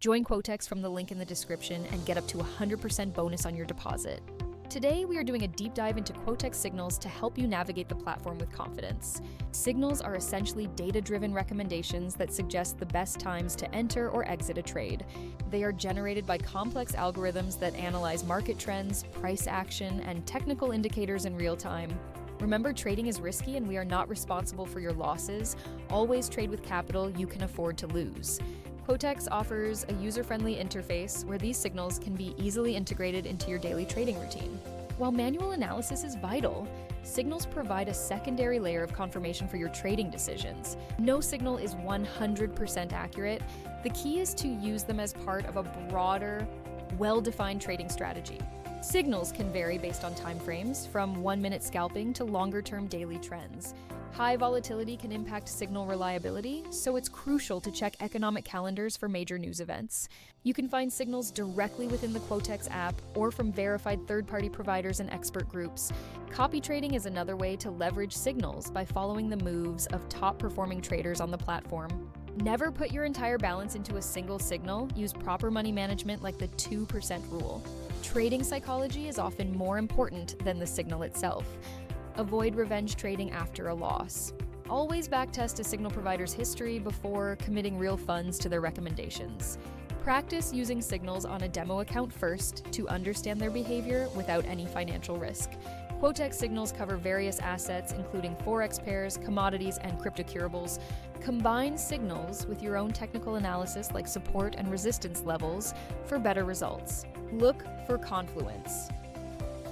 Join Quotex from the link in the description and get up to 100% bonus on your deposit. Today, we are doing a deep dive into Quotex signals to help you navigate the platform with confidence. Signals are essentially data-driven recommendations that suggest the best times to enter or exit a trade. They are generated by complex algorithms that analyze market trends, price action, and technical indicators in real time. Remember, trading is risky and we are not responsible for your losses. Always trade with capital you can afford to lose. Quotex offers a user-friendly interface where these signals can be easily integrated into your daily trading routine. While manual analysis is vital, signals provide a secondary layer of confirmation for your trading decisions. No signal is 100% accurate. The key is to use them as part of a broader, well-defined trading strategy. Signals can vary based on time frames, from 1-minute scalping to longer-term daily trends. High volatility can impact signal reliability, so it's crucial to check economic calendars for major news events. You can find signals directly within the Quotex app or from verified third-party providers and expert groups. Copy trading is another way to leverage signals by following the moves of top-performing traders on the platform. Never put your entire balance into a single signal. Use proper money management like the 2% rule. Trading psychology is often more important than the signal itself. Avoid revenge trading after a loss. Always backtest a signal provider's history before committing real funds to their recommendations. Practice using signals on a demo account first to understand their behavior without any financial risk. Quotex signals cover various assets, including forex pairs, commodities, and cryptocurrencies. Combine signals with your own technical analysis like support and resistance levels for better results. Look for confluence.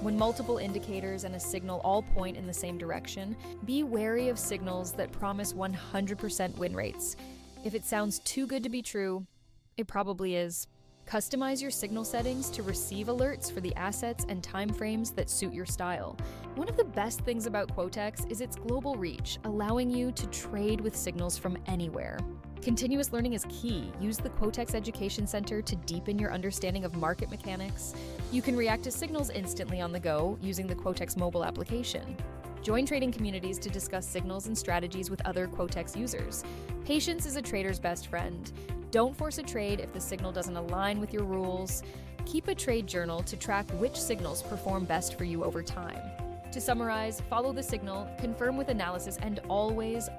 When multiple indicators and a signal all point in the same direction, be wary of signals that promise 100% win rates. If it sounds too good to be true, it probably is. Customize your signal settings to receive alerts for the assets and timeframes that suit your style. One of the best things about Quotex is its global reach, allowing you to trade with signals from anywhere. Continuous learning is key. Use the Quotex Education Center to deepen your understanding of market mechanics. You can react to signals instantly on the go using the Quotex mobile application. Join trading communities to discuss signals and strategies with other Quotex users. Patience is a trader's best friend. Don't force a trade if the signal doesn't align with your rules. Keep a trade journal to track which signals perform best for you over time. To summarize, follow the signal, confirm with analysis, and always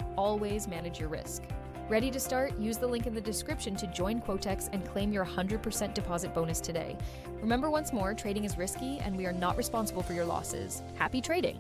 manage your risk. Ready to start? Use the link in the description to join Quotex and claim your 100% deposit bonus today. Remember once more, trading is risky and we are not responsible for your losses. Happy trading!